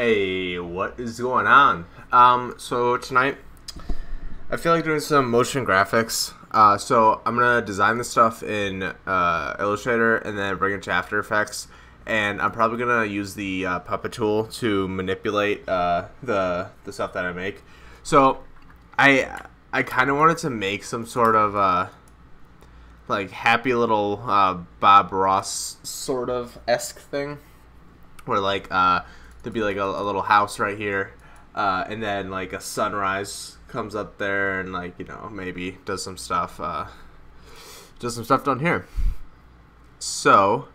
Hey, what is going on? So tonight I feel like doing some motion graphics. So I'm gonna design this stuff in Illustrator and then bring it to After Effects. And I'm probably gonna use the Puppet tool to manipulate the stuff that I make. So I kind of wanted to make some sort of like happy little Bob Ross sort of esque thing, where like there'd be like a little house right here, and then like a sunrise comes up there, and like maybe does some stuff down here. So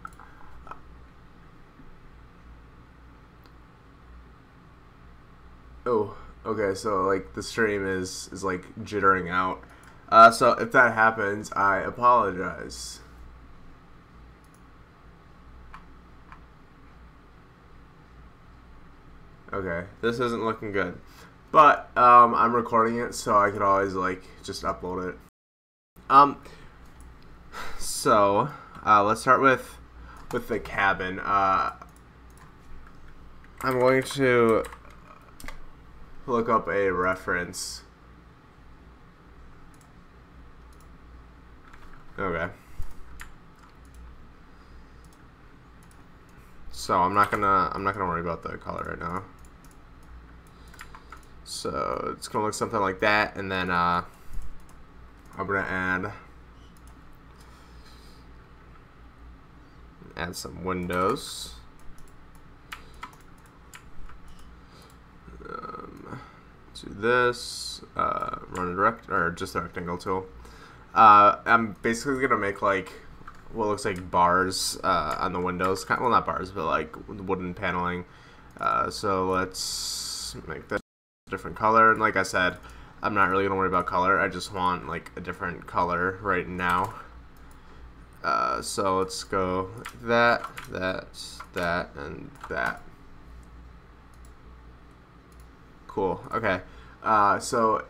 oh, okay, so like the stream is like jittering out. So if that happens, I apologize. Okay, this isn't looking good, but I'm recording it, so I could always like just upload it. So let's start with the cabin. I'm going to look up a reference. Okay. So I'm not gonna worry about the color right now. So it's gonna look something like that, and then I'm gonna add some windows. Do this. Run a just a rectangle tool. I'm basically gonna make like what looks like bars on the windows. Well, not bars, but like wooden paneling. So let's make that a different color. And like I said, I'm not really gonna worry about color. I just want like a different color right now. So let's go that, and that. Cool. Okay. So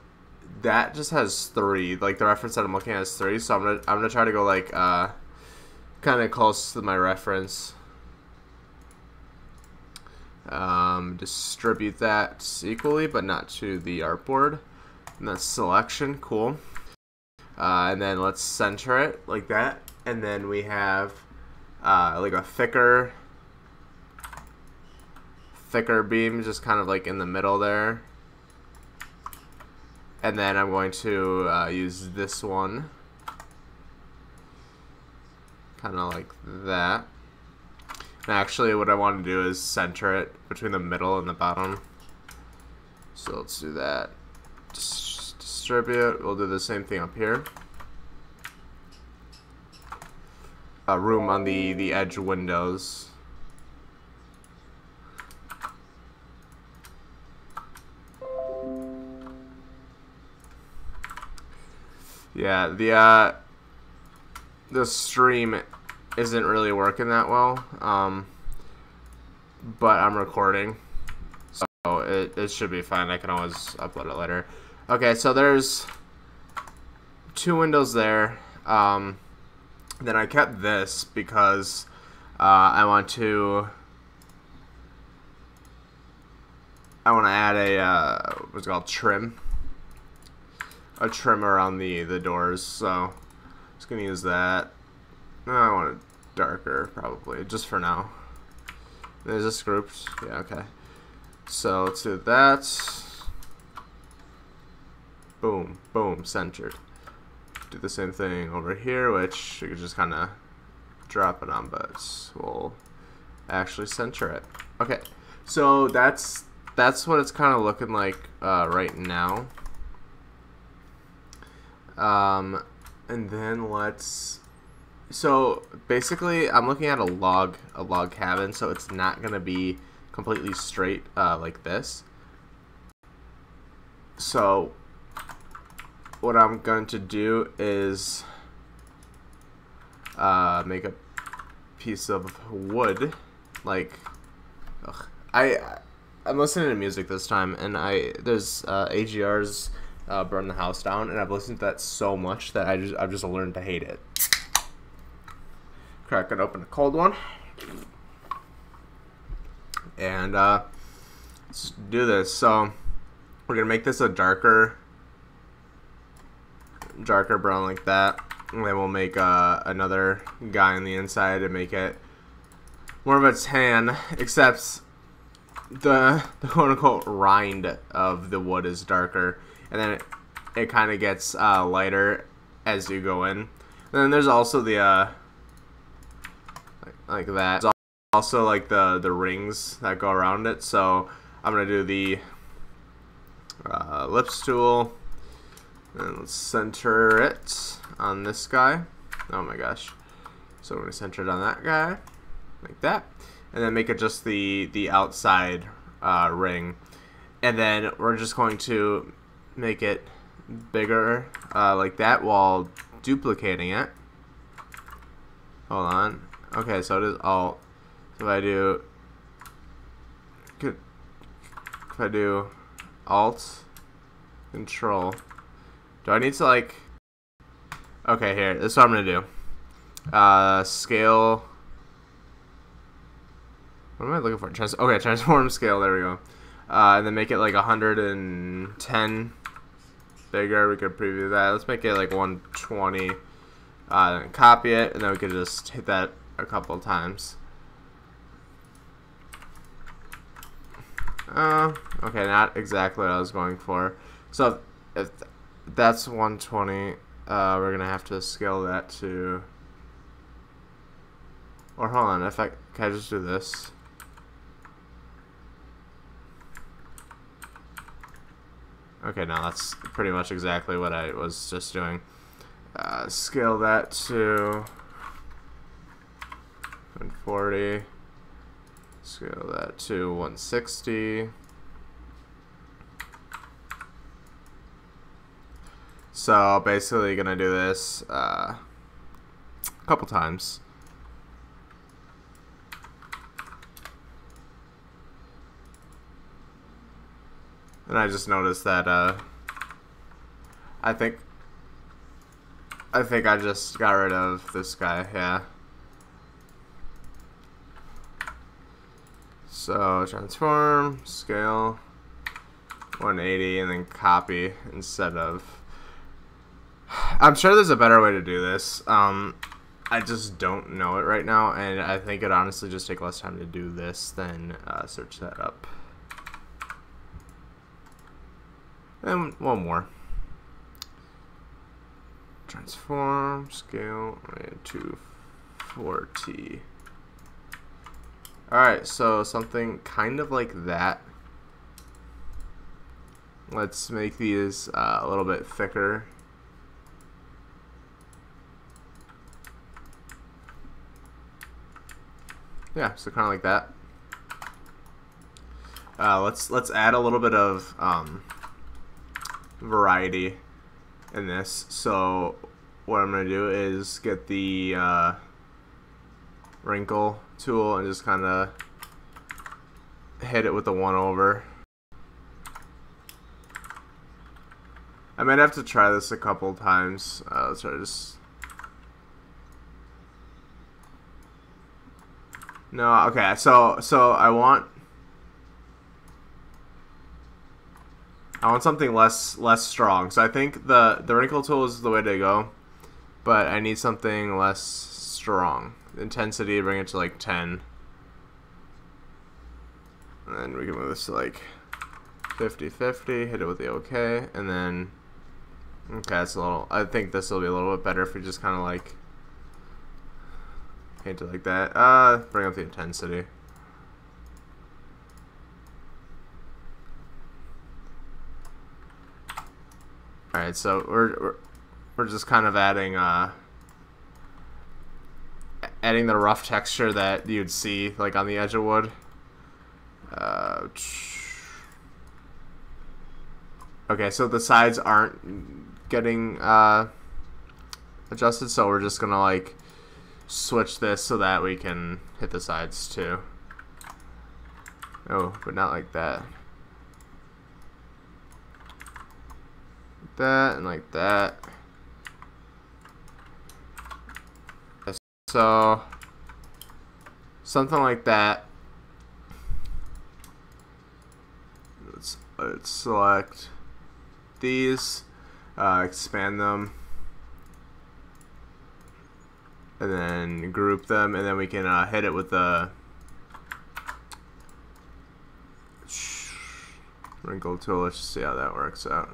that just has 3. Like the reference that I'm looking at is 3. So I'm gonna try to go like kind of close to my reference. Distribute that equally, but not to the artboard. And that's selection. Cool. And then let's center it like that. And then we have like a thicker beam, just kind of like in the middle there. And then I'm going to use this one, kind of like that. And actually what I want to do is center it between the middle and the bottom. So let's do that. Distribute. We'll do the same thing up here. Room on the edge windows. Yeah, the stream isn't really working that well, but I'm recording, so it should be fine. I can always upload it later. Okay, so there's 2 windows there. Then I kept this because I want to add a what's it called, trim. A trim around the doors, so I'm just gonna use that. No, I want it darker, probably, just for now. Is this grouped? Yeah, okay. So let's do that. Boom, boom, centered. Do the same thing over here, which you could just kind of drop it on, but we'll actually center it. Okay, so that's what it's kind of looking like right now. And then so basically I'm looking at a log cabin, so it's not gonna be completely straight like this. So what I'm going to do is make a piece of wood, like I'm listening to music this time, and there's AGR's Burn the House Down, and I've listened to that so much that I've just learned to hate it. Crack it open, a cold one, and let's do this. So we're gonna make this a darker brown like that, and then we'll make another guy on the inside and make it more of a tan, except the quote-unquote rind of the wood is darker, and then it kind of gets lighter as you go in. And then there's also the like that. There's also like the rings that go around it. So I'm gonna do the ellipse tool, and let's center it on this guy. Oh my gosh! So we're gonna center it on that guy, like that, and then make it just the outside ring, and then we're just going to make it bigger like that while duplicating it. Hold on. Okay, so it is alt. So if I do alt control, do I need to like? Okay, here. This is what I'm gonna do. Scale. What am I looking for? Okay, transform scale. There we go. And then make it like 110 bigger. We could preview that. Let's make it like 120. Then copy it, and then we could just hit that a couple times. Okay, not exactly what I was going for. So if that's 120, we're gonna have to scale that to. Or hold on, can I just do this? Okay, now that's pretty much exactly what I was just doing. Scale that to 140. Scale that to 160. So basically gonna do this a couple times. And I just noticed that I think I just got rid of this guy, yeah. So transform, scale, 180, and then copy instead of. I'm sure there's a better way to do this. I just don't know it right now, and I think it honestly just take less time to do this than search that up. And one more. Transform, scale, and 240. Alright, so something kind of like that. Let's make these a little bit thicker. Yeah, so kind of like that. Let's add a little bit of variety in this. So what I'm gonna do is get the wrinkle tool and just kind of hit it with the 1/over. I might have to try this a couple times. Let's try to just. No, okay. So I want something less strong. So I think the wrinkle tool is the way to go, but I need something less strong. Intensity, bring it to like 10, and then we can move this to like 50-50. Hit it with the OK, and then okay, it's a little. I think this will be a little bit better if we just kind of like paint it like that. Bring up the intensity. Alright, so we're just kind of adding the rough texture that you'd see like on the edge of wood. Okay, so the sides aren't getting adjusted, so we're just gonna like switch this so that we can hit the sides too. Oh, but not like that. That and like that. So something like that. let's select these, expand them, and then group them, and then we can hit it with the wrinkle tool. Let's just see how that works out.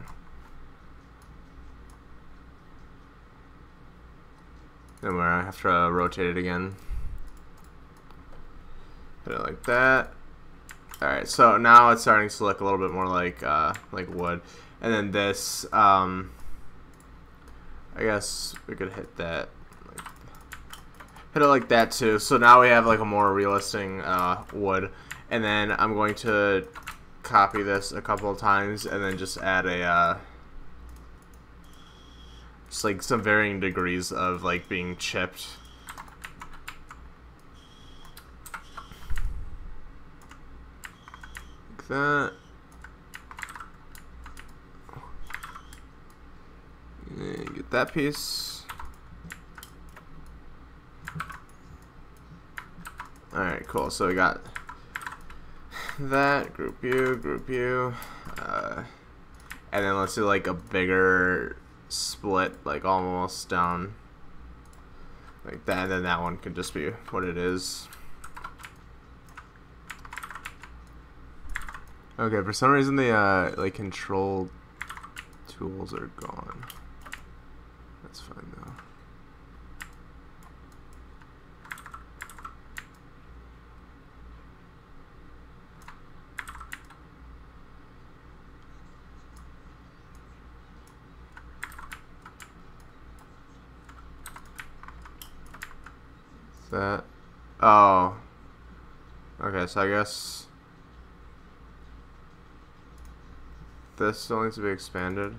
Then we have to rotate it again. Put it like that. Alright, so now it's starting to look a little bit more like wood. And then this, I guess we could hit that. Hit it like that too. So now we have like a more realistic wood. And then I'm going to copy this a couple of times and then just add a just like some varying degrees of like being chipped. Like that. And get that piece. Alright, cool. So we got that, group you, and then let's do like a bigger split, like almost down like that, and then that one could just be what it is. Okay, for some reason the like control tools are gone. That's fine though. That, oh, okay, so I guess this still needs to be expanded.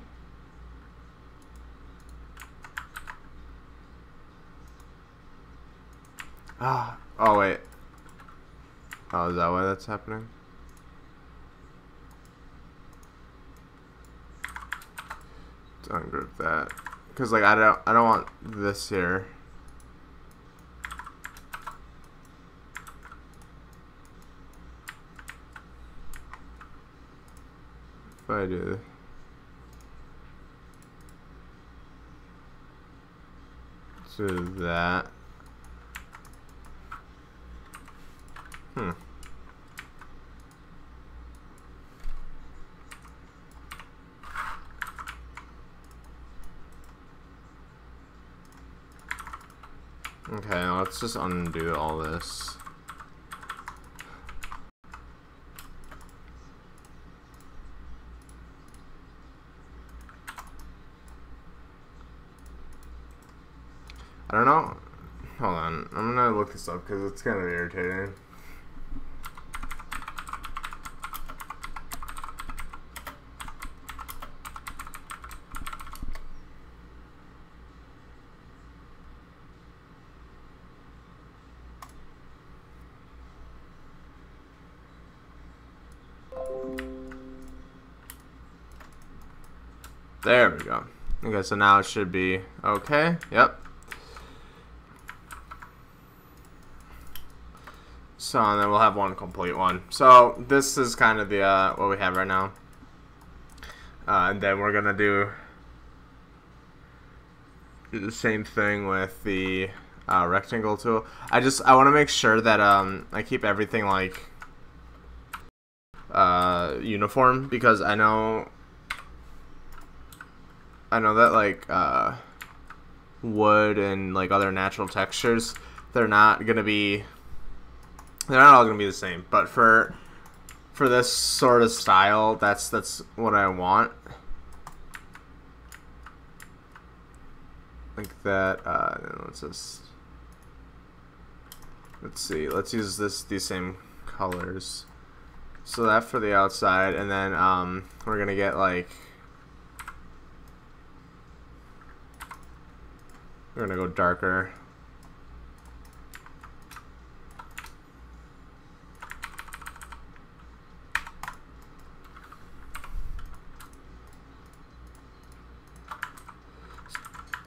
Oh wait, oh, is that why that's happening? Let's ungroup that, because like I don't want this here. If I do that, okay, now let's just undo all this. I don't know. Hold on. I'm gonna look this up because it's kind of irritating. There we go. Okay, so now it should be okay. Yep. So, and then we'll have one complete one. So, this is kind of the, what we have right now. And then we're gonna do the same thing with the rectangle tool. I want to make sure that I keep everything like uniform, because I know that like wood and like other natural textures, they're not all gonna be the same. But for this sort of style, that's what I want. Like that. Let's see. Let's use these same colors. So that for the outside, and then we're gonna get like, we're gonna go darker.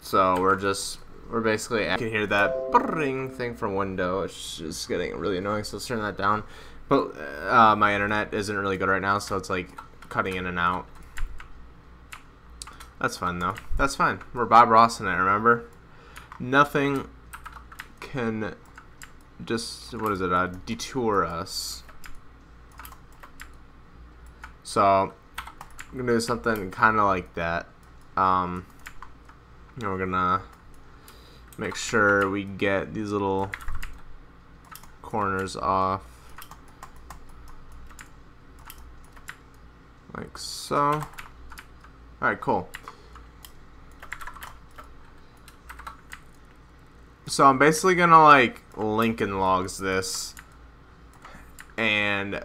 So we're basically, I can hear that ring thing from window. It's just getting really annoying, so let's turn that down. But my internet isn't really good right now, so it's like cutting in and out. That's fine though. That's fine. We're Bob Ross in it, remember? Nothing can just, what is it, detour us. So, I'm going to do something kind of like that. We're going to make sure we get these little corners off. Like so. Alright, cool. So I'm basically gonna like Lincoln Logs this and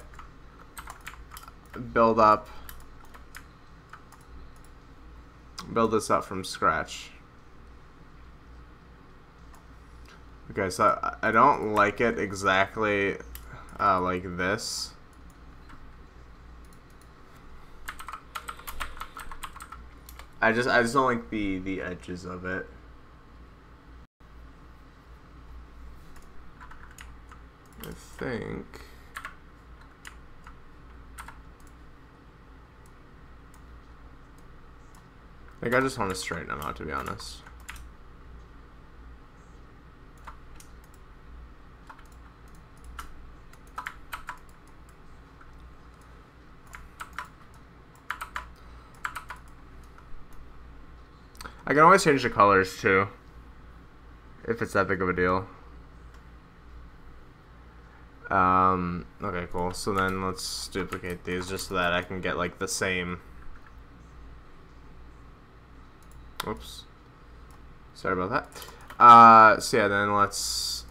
build this up from scratch. Okay, so I don't like it exactly like this. I just don't like the edges of it. I think I just want to straighten them out, to be honest. I can always change the colors too, if it's that big of a deal. Okay, cool. So then let's duplicate these just so that I can get like the same. Oops. Sorry about that. So yeah, then let's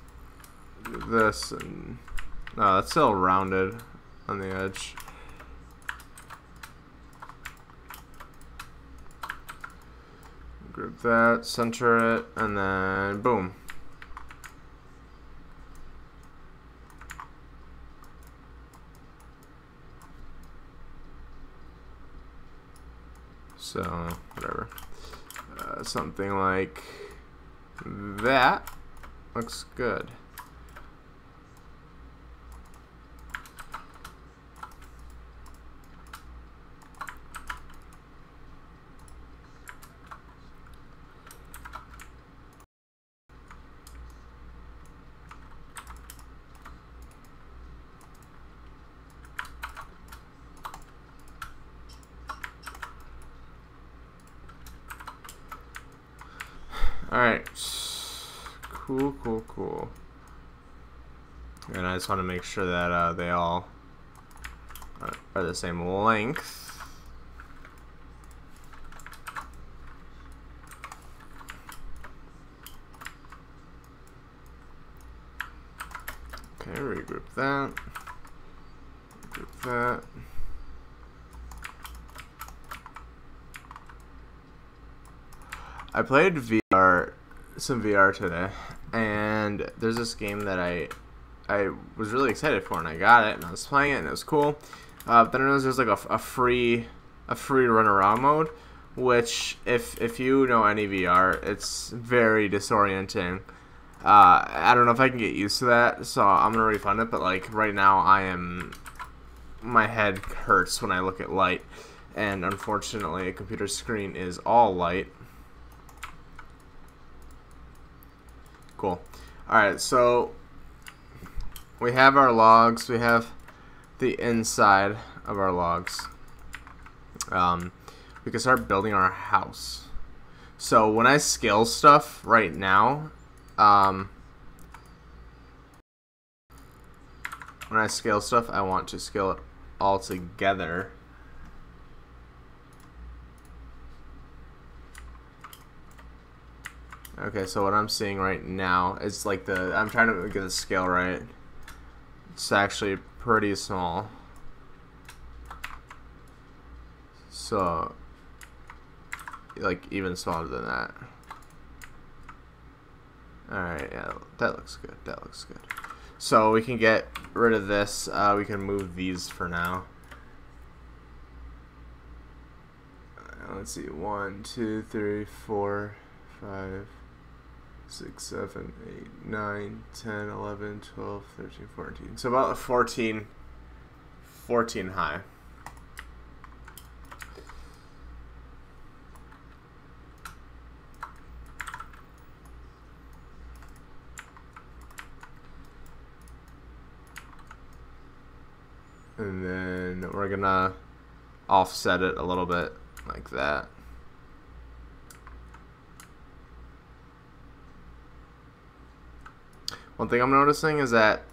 do this, and no, that's still rounded on the edge. Group that, center it, and then boom. So, whatever. Something like that looks good. Alright, cool. And I just want to make sure that they all are the same length. Okay, regroup that. Regroup that. I played some VR today, and there's this game that I was really excited for, and I got it, and I was playing it, and it was cool. But then I noticed there's like a free run around mode, which if you know any VR, it's very disorienting. I don't know if I can get used to that, so I'm gonna refund it. But like right now, my head hurts when I look at light, and unfortunately, a computer screen is all light. Cool. Alright, so we have our logs. We have the inside of our logs. We can start building our house. So when I scale stuff right now, I want to scale it all together. Okay, so what I'm seeing right now is like I'm trying to get the scale right. It's actually pretty small. So, like even smaller than that. Alright, yeah, that looks good. That looks good. So we can get rid of this. We can move these for now. Let's see. 1, 2, 3, 4, 5, 6, 7, 8, 9, 10, 11, 12, 13, 14. So about 14 high. And then we're gonna offset it a little bit like that. One thing I'm noticing is that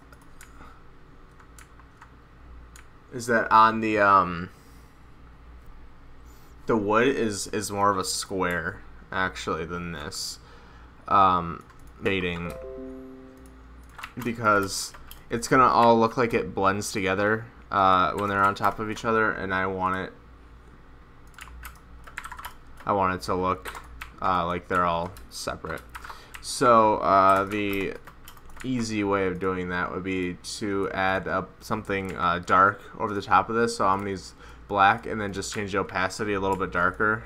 on the wood is more of a square actually than this shading, because it's gonna all look like it blends together when they're on top of each other, and I want it to look like they're all separate. So the easy way of doing that would be to add up something dark over the top of this. So I'm gonna use black and then just change the opacity a little bit darker,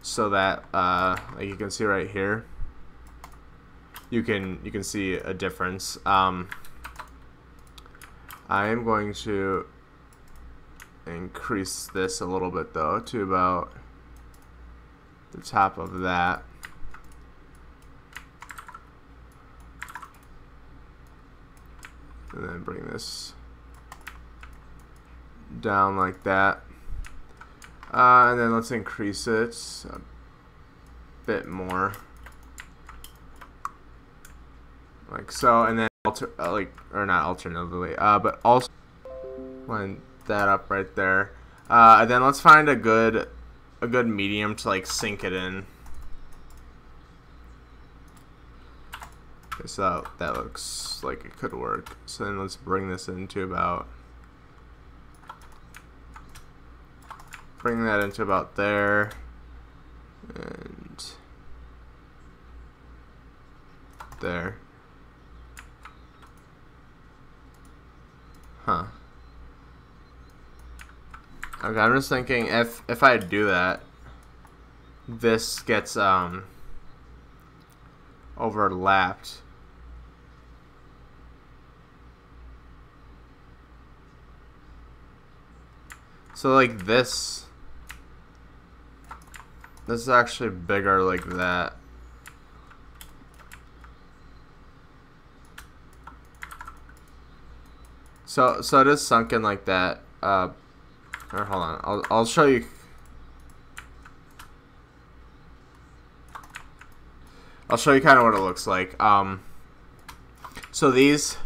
so that like you can see right here, you can see a difference. I am going to increase this a little bit though to about the top of that. And then bring this down like that. And then let's increase it a bit more. Like so, and then not alternatively, but also line that up right there. And then let's find a good medium to like sink it in. Okay, so that looks like it could work. So then let's bring this into about there, and there. Huh. Okay, I'm just thinking if I do that, this gets overlapped. So like this is actually bigger like that. So it is sunken like that. Or hold on, I'll show you. I'll show you kind of what it looks like. So these,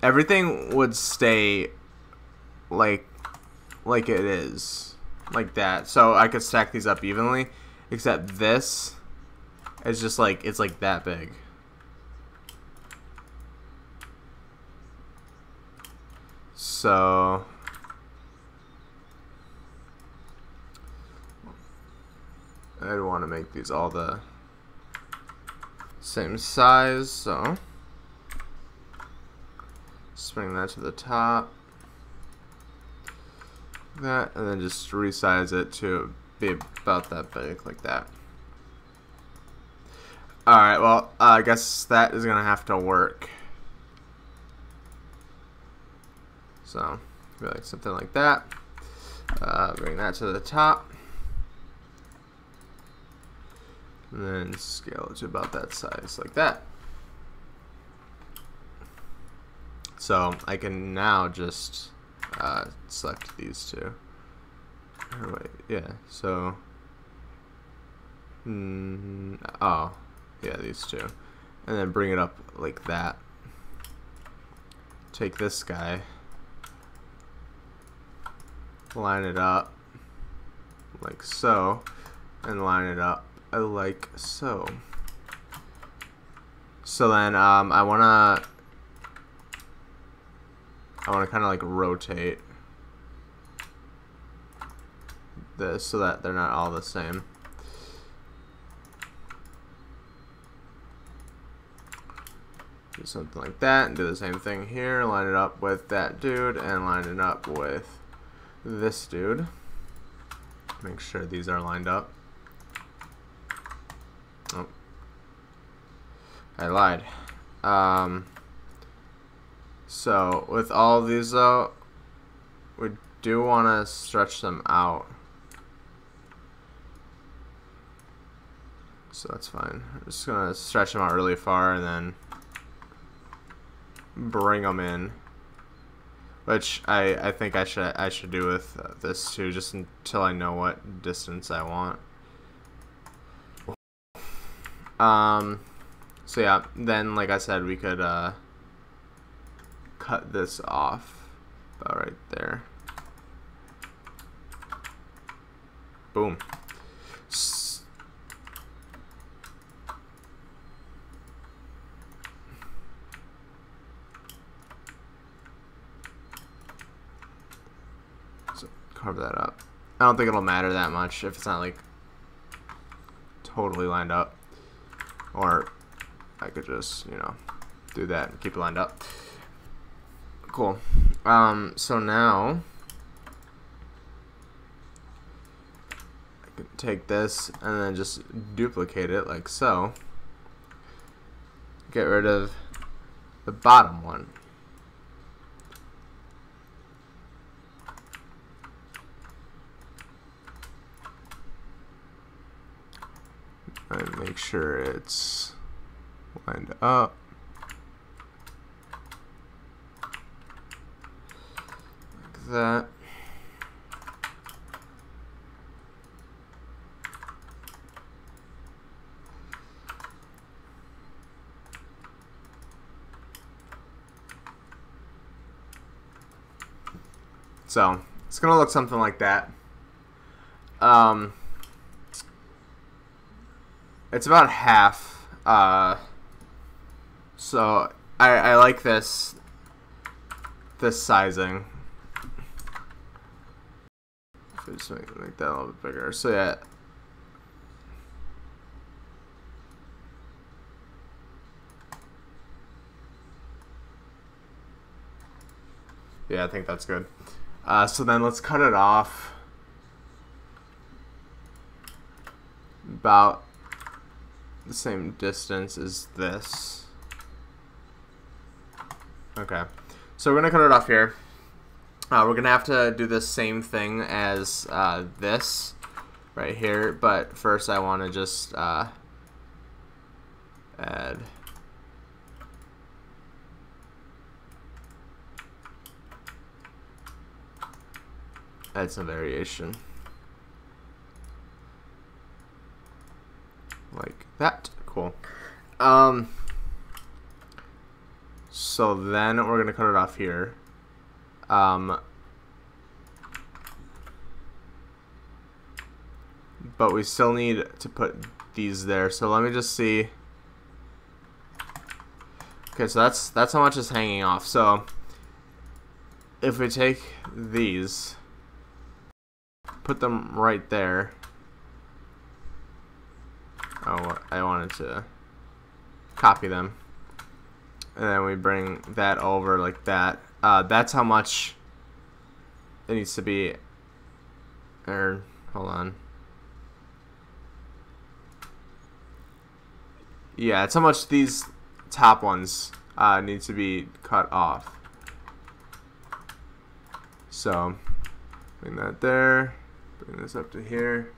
everything would stay like it is, like that. So I could stack these up evenly, except this is just like, it's like that big. So I'd want to make these all the same size, so just bring that to the top, that, and then just resize it to be about that big, like that. Alright, well, I guess that is gonna have to work. So, be like something like that. Bring that to the top. And then scale it to about that size, like that. So I can now just select these two. Or wait, yeah. So, oh, yeah, these two, and then bring it up like that. Take this guy, line it up like so, and line it up like so. So then I wanna kind of like rotate this so that they're not all the same. Do something like that, and do the same thing here. Line it up with that dude, and line it up with this dude. Make sure these are lined up. Oh, I lied. So with all of these though, we do want to stretch them out. So that's fine. I'm just gonna stretch them out really far and then bring them in which I think I should do with this too, just until I know what distance I want. So yeah, then like I said, we could cut this off about right there. Boom. So carve that up. I don't think it'll matter that much if it's not like totally lined up. Or I could just, you know, do that and keep it lined up. Cool. So now I can take this and then just duplicate it like so. Get rid of the bottom one. And make sure it's lined up. Like that. So it's gonna look something like that. It's about half. So I like this sizing. Just make that a little bit bigger. So yeah. Yeah, I think that's good. So then let's cut it off about the same distance as this. Okay, so we're gonna cut it off here. We're gonna have to do the same thing as this right here, but first I want to just add some variation like that. Cool. So then we're gonna cut it off here. But we still need to put these there. So let me just see. Okay, so that's how much is hanging off. So if we take these, put them right there. Oh, I wanted to copy them. And then we bring that over like that. That's how much it needs to be. Or, hold on. Yeah, it's how much these top ones need to be cut off. So, bring that there. Bring this up to here.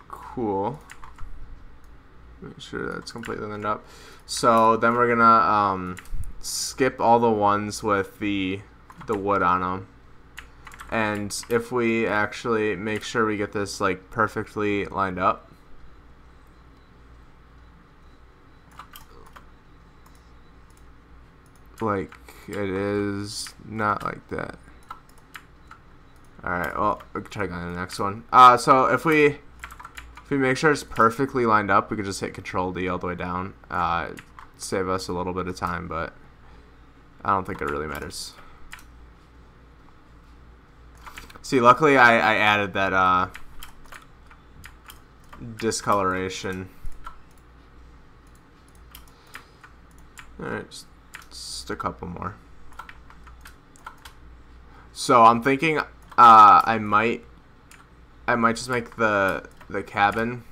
Cool. Make sure that's completely lined up. So then we're gonna skip all the ones with the wood on them. And if we actually make sure we get this like perfectly lined up, like it is not like that. Alright, well, we can try going to the next one. So if we make sure it's perfectly lined up, we could just hit Control D all the way down. Save us a little bit of time, but I don't think it really matters. See, luckily I added that discoloration. Alright, just a couple more. So I'm thinking I might just make the cabin